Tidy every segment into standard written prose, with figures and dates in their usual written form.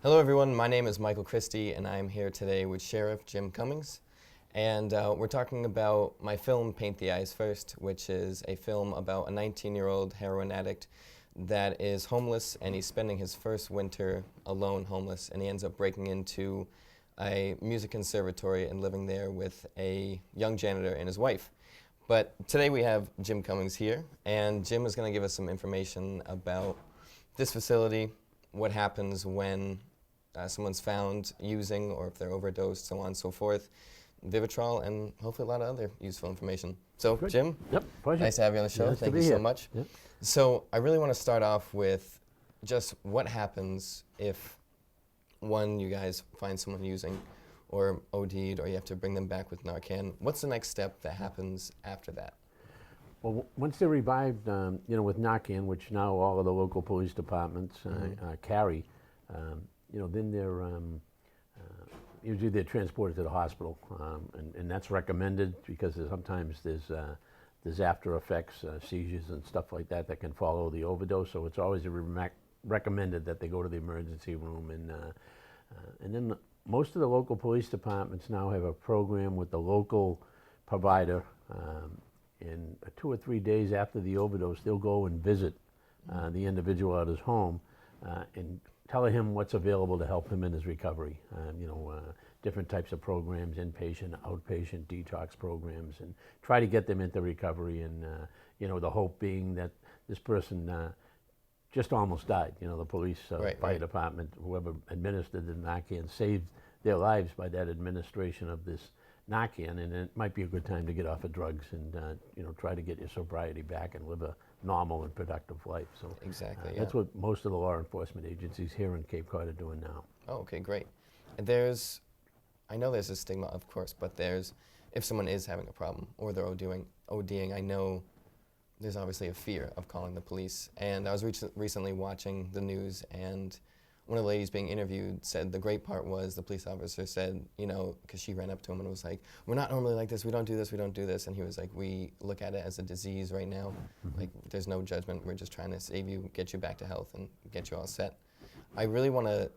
Hello everyone, my name is Michael Christie and I'm here today with Sheriff Jim Cummings. And we're talking about my film Paint the Eyes First, which is a film about a 19-year-old heroin addict that is homeless, and he's spending his first winter alone homeless, and he ends up breaking into a music conservatory and living there with a young janitor and his wife. But today we have Jim Cummings here, and Jim is going to give us some information about this facility, what happens when someone's found using or if they're overdosed, so on and so forth, Vivitrol, and hopefully a lot of other useful information. So, Great. Jim, Yep, pleasure. nice to have you on the show. Nice to Thank be you so here. much. Yep. So, I really want to start off with just what happens if, one, you guys find someone using or OD'd, or you have to bring them back with Narcan. What's the next step that happens after that? Well, once they're revived, with Narcan, which now all of the local police departments carry, then they're usually they're transported to the hospital, and that's recommended because sometimes there's after effects, seizures and stuff like that can follow the overdose. So it's always recommended that they go to the emergency room, and then most of the local police departments now have a program with the local provider. And 2 or 3 days after the overdose, they'll go and visit the individual at his home and tell him what's available to help him in his recovery. Different types of programs, inpatient, outpatient, detox programs, and try to get them into recovery. And the hope being that this person just almost died. The police, fire department, whoever administered the Narcan saved their lives by that administration of this Narcan, and it might be a good time to get off of drugs and try to get your sobriety back and live a normal and productive life. So Exactly. that's what most of the law enforcement agencies here in Cape Cod are doing now. Oh, okay, great. And I know there's a stigma, of course, but if someone is having a problem or they're ODing, I know there's obviously a fear of calling the police. And I was recently watching the news, and one of the ladies being interviewed said the great part was the police officer said, because she ran up to him and was like, "We're not normally like this, we don't do this, we don't do this." And he was like, "We look at it as a disease right now. Like, there's no judgment, we're just trying to save you, get you back to health, and get you all set." I really want to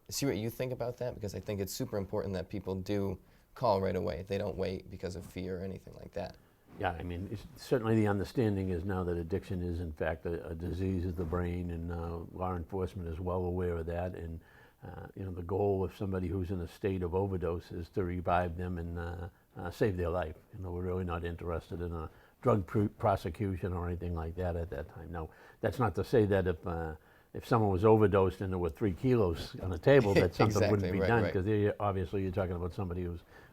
see what you think about that, because I think it's super important that people do call right away. They don't wait because of fear or anything like that. Yeah, certainly the understanding is now that addiction is in fact a disease of the brain, and law enforcement is well aware of that. And the goal of somebody who's in a state of overdose is to revive them and save their life. We're really not interested in a drug prosecution or anything like that at that time. Now, that's not to say that if someone was overdosed and there were 3 kilos on the table, that something wouldn't be done, because obviously you're talking about somebody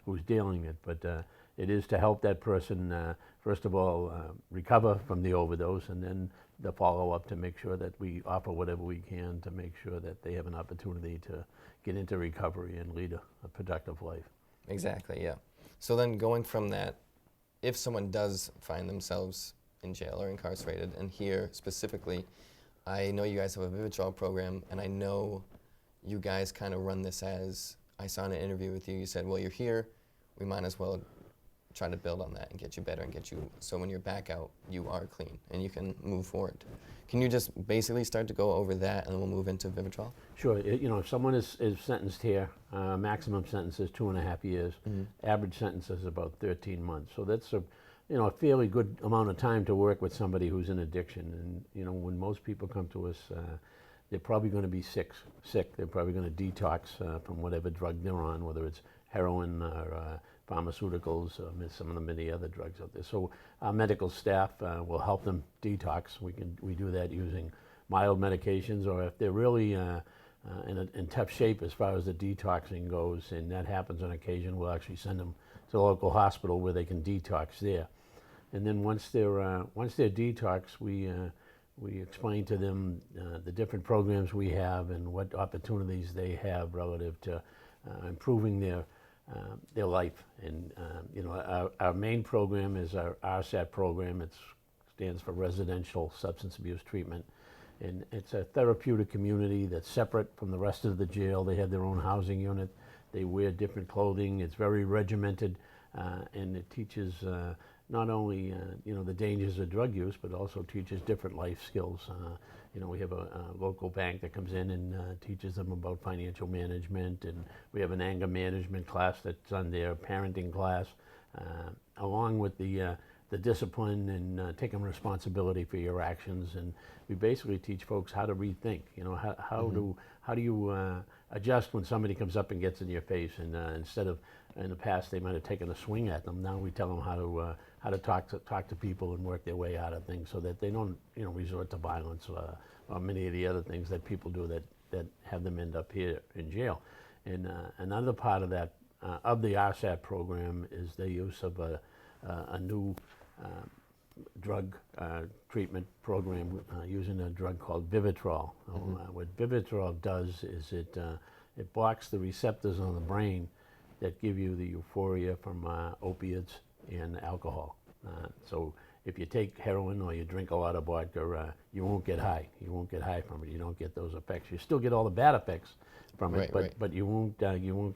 who's dealing it. But it is to help that person, first of all, recover from the overdose, and then the follow-up to make sure that we offer whatever we can to make sure that they have an opportunity to get into recovery and lead a productive life. Exactly, yeah. So then going from that, if someone does find themselves in jail or incarcerated, and here specifically, I know you guys have a Vivitrol program, and I know you guys kind of run this as, I saw in an interview with you, you said, well, you're here, we might as well try to build on that and get you better and get you, so when you're back out, you are clean and you can move forward. Can you just basically start to go over that, and then we'll move into Vivitrol? Sure. If someone is sentenced here, maximum sentence is 2.5 years. Average sentence is about 13 months. So that's a fairly good amount of time to work with somebody who's in addiction. And when most people come to us, they're probably going to be sick. They're probably going to detox from whatever drug they're on, whether it's heroin or pharmaceuticals, some of the many other drugs out there. So our medical staff will help them detox. We do that using mild medications, or if they're really in tough shape as far as the detoxing goes, and that happens on occasion, we'll actually send them to the local hospital where they can detox there. And then once they're detoxed, we explain to them the different programs we have and what opportunities they have relative to improving their life. And our main program is our RSAT program. It stands for Residential Substance Abuse Treatment, and it's a therapeutic community that's separate from the rest of the jail. They have their own housing unit. They wear different clothing. It's very regimented, and it teaches not only the dangers of drug use, but also teaches different life skills. We have a local bank that comes in and teaches them about financial management, and we have an anger management class that's on their parenting class, along with the discipline and taking responsibility for your actions. And we basically teach folks how to rethink. How do you adjust when somebody comes up and gets in your face, and instead of in the past they might have taken a swing at them, now we tell them how to talk to people and work their way out of things, so that they don't resort to violence or many of the other things that people do that have them end up here in jail. And another part of that of the RSAT program is the use of a new drug treatment program using a drug called Vivitrol. What Vivitrol does is it blocks the receptors on the brain that give you the euphoria from opiates and alcohol. So if you take heroin or you drink a lot of vodka, you won't get high. You won't get high from it. You don't get those effects. You still get all the bad effects from it, but you won't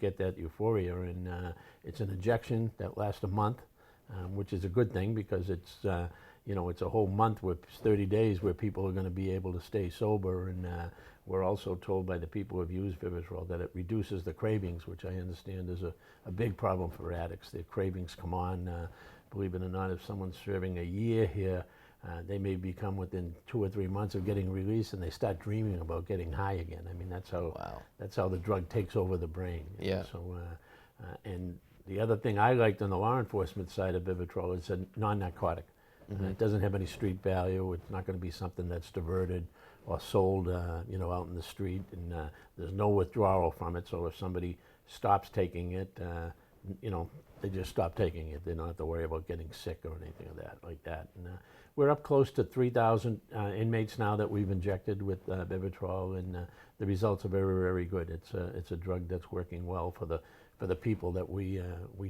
get that euphoria. And it's an injection that lasts a month, which is a good thing, because it's it's a whole month with 30 days where people are going to be able to stay sober. And we're also told by the people who have used Vivitrol that it reduces the cravings, which I understand is a big problem for addicts. Their cravings come on. Believe it or not, if someone's serving a year here, they may become within 2 or 3 months of getting released, and they start dreaming about getting high again. I mean, that's how the drug takes over the brain. Yeah. So, and the other thing I liked on the law enforcement side of Vivitrol is a non-narcotic. It doesn't have any street value. It's not going to be something that's diverted or sold, out in the street, and there's no withdrawal from it. So if somebody stops taking it, they just stop taking it. They don't have to worry about getting sick or anything like that. And we're up close to 3,000 inmates now that we've injected with Vivitrol, and the results are very, very good. It's a drug that's working well for the people that we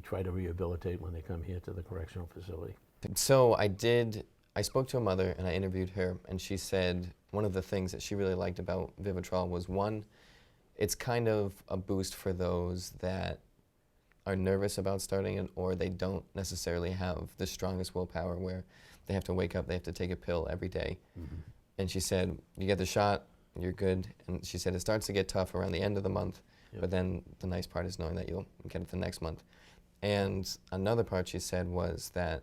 try to rehabilitate when they come here to the correctional facility. So I spoke to a mother and I interviewed her, and she said one of the things that she really liked about Vivitrol was, one, it's kind of a boost for those that are nervous about starting it, or they don't necessarily have the strongest willpower where they have to wake up, they have to take a pill every day. And she said, you get the shot, you're good. And she said it starts to get tough around the end of the month, but then the nice part is knowing that you'll get it the next month. And another part she said was that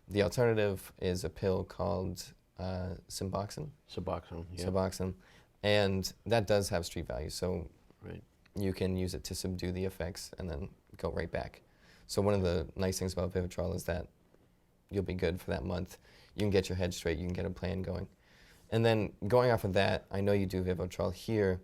the alternative is a pill called Suboxone. Suboxone, yeah. Suboxone. And that does have street value, so you can use it to subdue the effects and then go right back. So one of the nice things about Vivitrol is that you'll be good for that month. You can get your head straight, you can get a plan going. And then going off of that, I know you do Vivitrol here.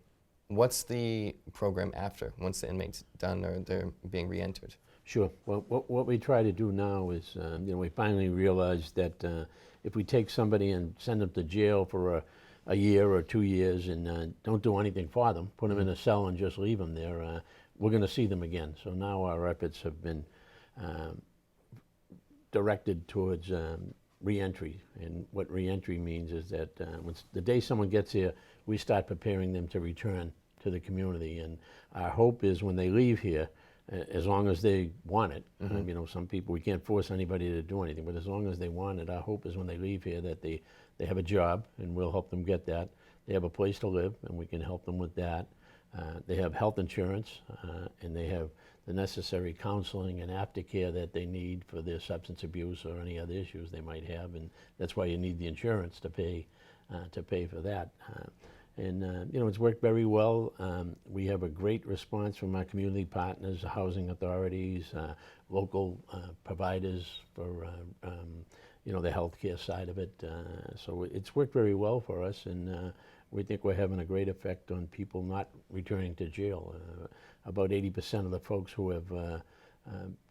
What's the program after, once the inmate's done or they're being re-entered? Sure. Well, what we try to do now is, we finally realized that if we take somebody and send them to jail for a year or 2 years and don't do anything for them, put them in a cell and just leave them there, we're going to see them again. So now our efforts have been directed towards reentry. And what reentry means is that the day someone gets here, we start preparing them to return to the community. And our hope is when they leave here, as long as they want it, some people, we can't force anybody to do anything, but as long as they want it, our hope is when they leave here that they have a job, and we'll help them get that. They have a place to live, and we can help them with that. They have health insurance, and they have the necessary counseling and aftercare that they need for their substance abuse or any other issues they might have, and that's why you need the insurance to pay for that. It's worked very well. We have a great response from our community partners, housing authorities, local providers for the healthcare side of it. So it's worked very well for us, and we think we're having a great effect on people not returning to jail. About 80% of the folks who have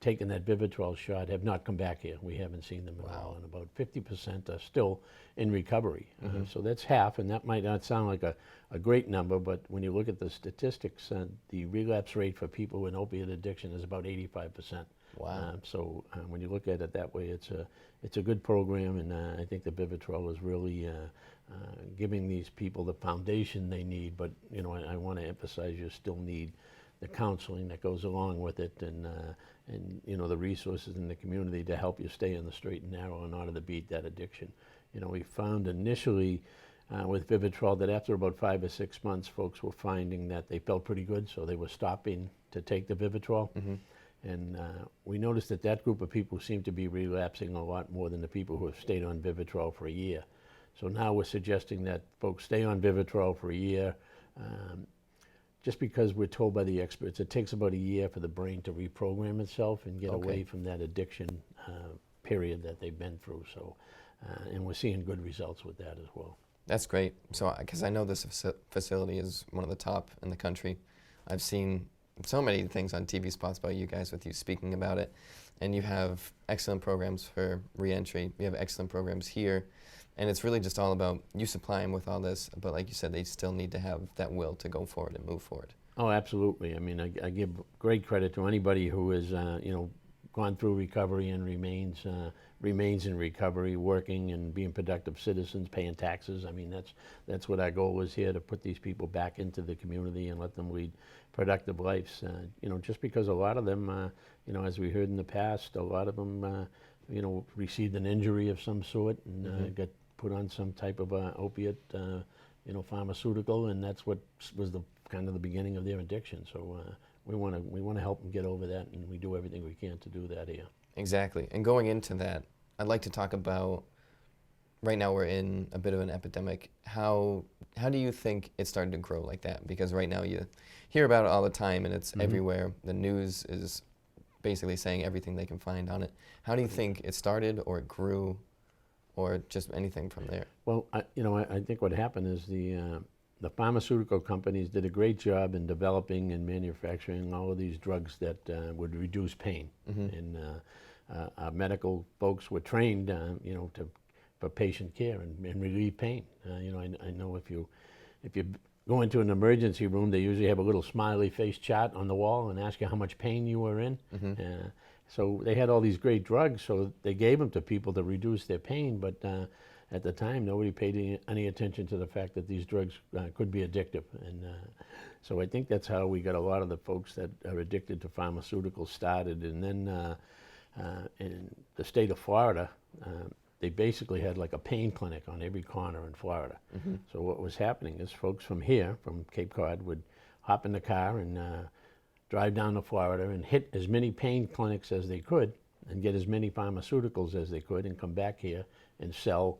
taken that Vivitrol shot have not come back here. We haven't seen them at all, and about 50% are still in recovery. So that's half, and that might not sound like a great number, but when you look at the statistics, the relapse rate for people with opiate addiction is about 85%. Wow. So when you look at it that way, it's a good program, and I think the Vivitrol is really giving these people the foundation they need. But I want to emphasize, you still need the counseling that goes along with it, and you know, the resources in the community to help you stay on the straight and narrow in order to beat that addiction. You know, we found initially with Vivitrol that after about 5 or 6 months, folks were finding that they felt pretty good, so they were stopping to take the Vivitrol. And we noticed that that group of people seemed to be relapsing a lot more than the people who have stayed on Vivitrol for a year. So now we're suggesting that folks stay on Vivitrol for a year, just because we're told by the experts it takes about a year for the brain to reprogram itself and get away from that addiction period that they've been through. So, and we're seeing good results with that as well. That's great. So, because I know this facility is one of the top in the country. I've seen so many things on TV spots about you guys with you speaking about it. And you have excellent programs for reentry. You have excellent programs here. And it's really just all about you supply them with all this. But like you said, they still need to have that will to go forward and move forward. Oh, absolutely. I mean, I give great credit to anybody who has, you know, gone through recovery and remains in recovery, working and being productive citizens, paying taxes. I mean, that's what our goal is here, to put these people back into the community and let them lead productive lives. You know, just because a lot of them, you know, as we heard in the past, a lot of them, you know, received an injury of some sort and got put on some type of opiate, you know, pharmaceutical, and that's what was the kind of the beginning of their addiction. So we want to help them get over that, and we do everything we can to do that here. Exactly. And going into that, I'd like to talk about, right now we're in a bit of an epidemic. How do you think it started to grow like that? Because right now you hear about it all the time, and it's everywhere. The news is basically saying everything they can find on it. How do you think it started, or it grew, or just anything from there? Well, you know, I think what happened is the pharmaceutical companies did a great job in developing and manufacturing all of these drugs that would reduce pain. And our medical folks were trained, you know, for patient care and relieve pain. You know, I know if you go into an emergency room, they usually have a little smiley face chart on the wall and ask you how much pain you were in. So they had all these great drugs, so they gave them to people to reduce their pain, but at the time, nobody paid any attention to the fact that these drugs could be addictive. And so I think that's how we got a lot of the folks that are addicted to pharmaceuticals started. And then in the state of Florida, they basically had like a pain clinic on every corner in Florida. So what was happening is folks from here, from Cape Cod, would hop in the car and drive down to Florida and hit as many pain clinics as they could and get as many pharmaceuticals as they could and come back here and sell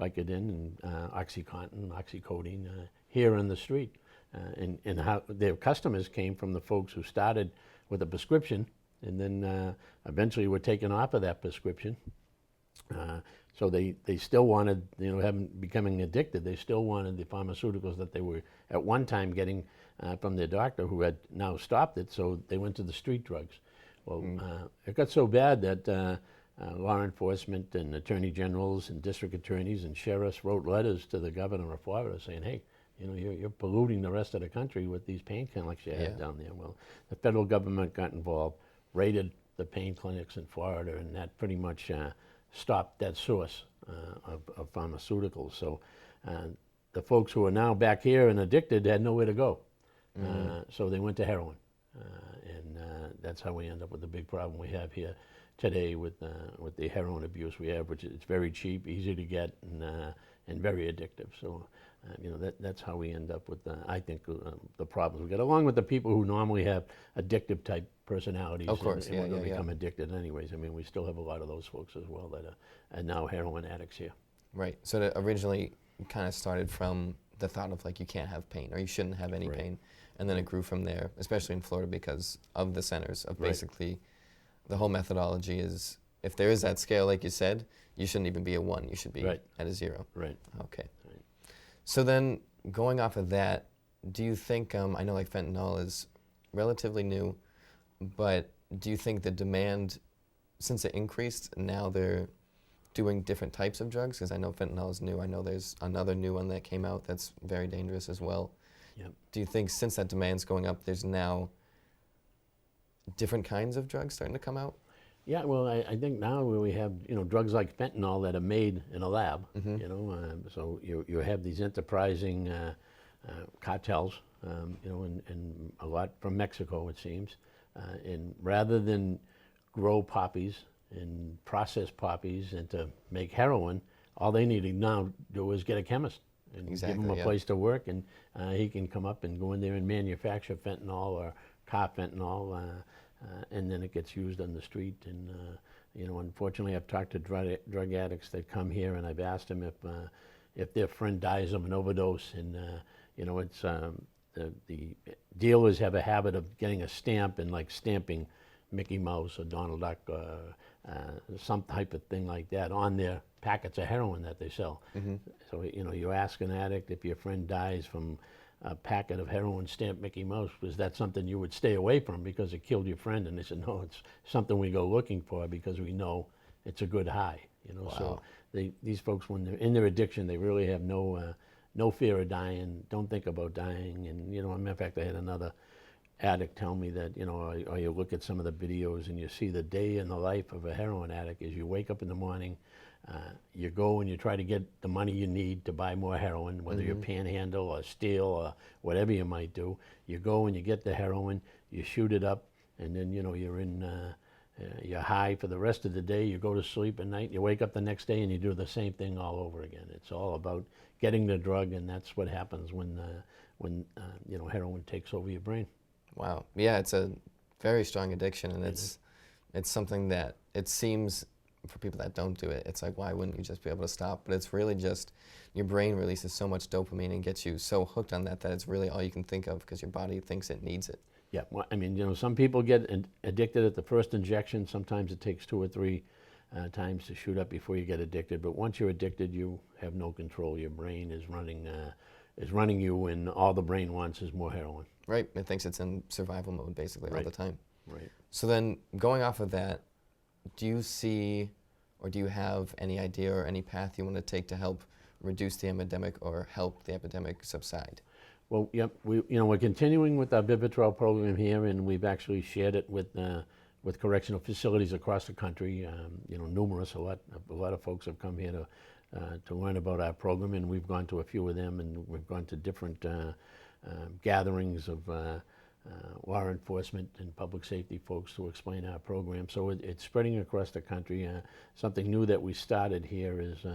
Vicodin and OxyContin, oxycodone here on the street. And how their customers came from the folks who started with a prescription and then eventually were taken off of that prescription. So they still wanted, you know, becoming addicted, they still wanted the pharmaceuticals that they were at one time getting from their doctor, who had now stopped it, so they went to the street drugs. Well, it got so bad that law enforcement and attorney generals and district attorneys and sheriffs wrote letters to the governor of Florida saying, hey, you know, you're polluting the rest of the country with these pain clinics you have down there. Well, the federal government got involved, raided the pain clinics in Florida, and that pretty much stopped that source of pharmaceuticals. So the folks who are now back here and addicted had nowhere to go. So they went to heroin. And that's how we end up with the big problem we have here today with the heroin abuse we have, which is very cheap, easy to get, and very addictive. So, you know, that's how we end up with, I think, the problems we get, along with the people who normally have addictive type personalities. Of course, and will become addicted anyways. I mean, we still have a lot of those folks as well that are now heroin addicts here. Right. So that originally kind of started from the thought of like you can't have pain, or you shouldn't have any pain. And then it grew from there, especially in Florida because of the centers of basically the whole methodology is, if there is that scale, like you said, you shouldn't even be a 1, you should be at a 0. Right. Okay. Right. So then going off of that, do you think, I know like fentanyl is relatively new, but do you think the demand, since it increased, now they're doing different types of drugs? Because I know fentanyl is new. I know there's another new one that came out that's very dangerous as well. Yep. Do you think since that demand's going up, there's now different kinds of drugs starting to come out? Yeah, well, I think now we have, you know, drugs like fentanyl that are made in a lab, you know, so you have these enterprising cartels and a lot from Mexico, it seems. And rather than grow poppies and process poppies and to make heroin, all they need to now do is get a chemist and give him a place to work, and he can come up and go in there and manufacture fentanyl or carfentanil, and then it gets used on the street. And unfortunately, I've talked to drug addicts that come here, and I've asked them if their friend dies of an overdose, and it's the dealers have a habit of getting a stamp and like stamping Mickey Mouse or Donald Duck, some type of thing like that on their packets of heroin that they sell. So you ask an addict if your friend dies from a packet of heroin stamped Mickey Mouse, was that something you would stay away from because it killed your friend? And they said, no, it's something we go looking for because we know it's a good high. Wow. So these folks, when they're in their addiction, they really have no fear of dying, don't think about dying. And as a matter of fact, I had another addict tell me that, or you look at some of the videos and you see the day in the life of a heroin addict is you wake up in the morning, you go and you try to get the money you need to buy more heroin, whether you panhandle or steal or whatever you might do. You go and you get the heroin, you shoot it up, and then you're high for the rest of the day. You go to sleep at night, you wake up the next day and you do the same thing all over again. It's all about getting the drug, and that's what happens when heroin takes over your brain. Wow. Yeah, it's a very strong addiction, and it's something that it seems, for people that don't do it, it's like, why wouldn't you just be able to stop? But it's really just your brain releases so much dopamine and gets you so hooked on that it's really all you can think of because your body thinks it needs it. Yeah, well, some people get addicted at the first injection. Sometimes it takes 2 or 3 times to shoot up before you get addicted. But once you're addicted, you have no control. Your brain is running you, and all the brain wants is more heroin. Right. It thinks it's in survival mode basically all the time. Right. So then, going off of that, do you see, or do you have any idea or any path you want to take to help reduce the epidemic or help the epidemic subside? Well, yep, we're continuing with our Vivitrol program here, and we've actually shared it with correctional facilities across the country. Numerous, a lot of folks have come here to learn about our program, and we've gone to a few of them, and we've gone to different gatherings of law enforcement and public safety folks to explain our program. So it's spreading across the country. Something new that we started here is,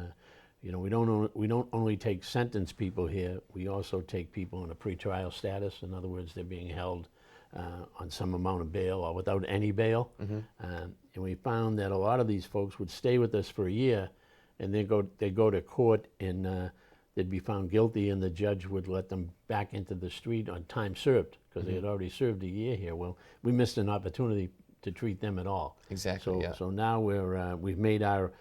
we don't only take sentenced people here. We also take people in a pretrial status. In other words, they're being held on some amount of bail or without any bail. And we found that a lot of these folks would stay with us for a year, and they go to court, and they'd be found guilty, and the judge would let them back into the street on time served because they had already served a year here. Well, we missed an opportunity to treat them at all. Exactly. So, yeah. So now we've made our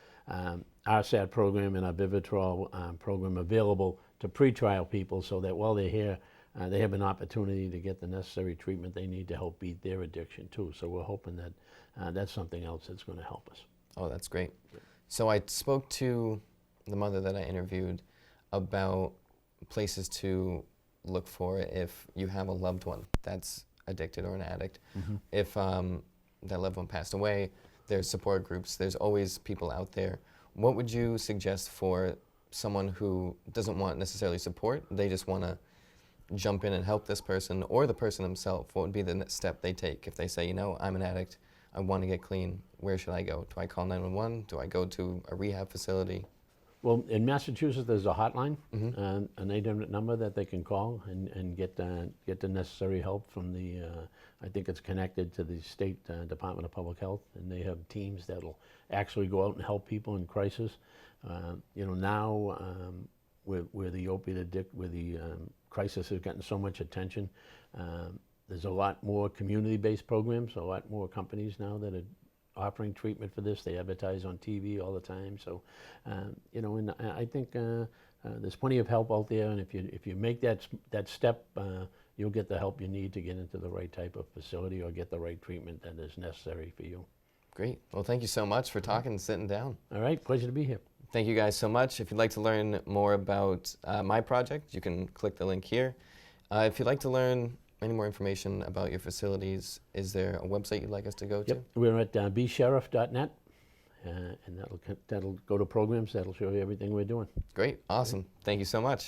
RSAT program and our Vivitrol program available to pretrial people, so that while they're here, they have an opportunity to get the necessary treatment they need to help beat their addiction too. So we're hoping that that's something else that's going to help us. Oh, that's great. So I spoke to the mother that I interviewed about places to look for if you have a loved one that's addicted or an addict. If that loved one passed away, there's support groups. There's always people out there. What would you suggest for someone who doesn't want necessarily support? They just want to jump in and help this person, or the person themselves. What would be the next step they take if they say, I'm an addict, I want to get clean, where should I go? Do I call 911? Do I go to a rehab facility? Well, in Massachusetts, there's a hotline, an 800 number that they can call and get the necessary help from the, I think it's connected to the State Department of Public Health, and they have teams that'll actually go out and help people in crisis. Now where the crisis has gotten so much attention, there's a lot more community-based programs, a lot more companies now that are offering treatment for this. They advertise on TV all the time. So, and I think there's plenty of help out there. And if you make that step, you'll get the help you need to get into the right type of facility or get the right treatment that is necessary for you. Great. Well, thank you so much for talking and sitting down. All right. Pleasure to be here. Thank you guys so much. If you'd like to learn more about my project, you can click the link here. If you'd like to learn any more information about your facilities, is there a website you'd like us to go to? Yep, we're at bsheriff.net, and that'll go to programs. That'll show you everything we're doing. Great, awesome. Thank you so much.